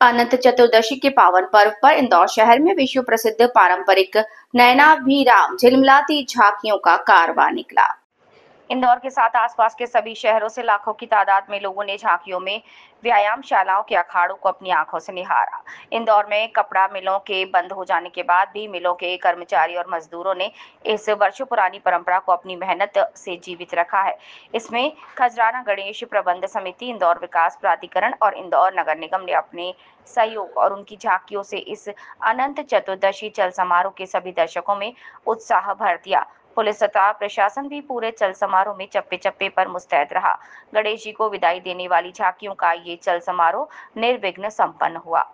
अनंत चतुर्दशी के पावन पर्व पर इंदौर शहर में विश्व प्रसिद्ध पारंपरिक नयनाभिराम झिलमिलाती झांकियों का कारवां निकला। इंदौर के साथ आसपास के सभी शहरों से लाखों की तादाद में लोगों ने झांकियों में व्यायामशालाओं के अखाड़ों को अपनी आंखों से निहारा। इंदौर में कपड़ा मिलों के बंद हो जाने के बाद भी मिलों के कर्मचारी और मजदूरों ने इस वर्षों पुरानी परंपरा को अपनी मेहनत से जीवित रखा है। इसमें खजराना गणेश प्रबंध समिति, इंदौर विकास प्राधिकरण और इंदौर नगर निगम ने अपने सहयोग और उनकी झांकियों से इस अनंत चतुर्दशी चल समारोह के सभी दर्शकों में उत्साह भर दिया। पुलिस तथा प्रशासन भी पूरे चल समारोह में चप्पे चप्पे पर मुस्तैद रहा। गणेश जी को विदाई देने वाली झांकियों का ये चल समारोह निर्विघ्न संपन्न हुआ।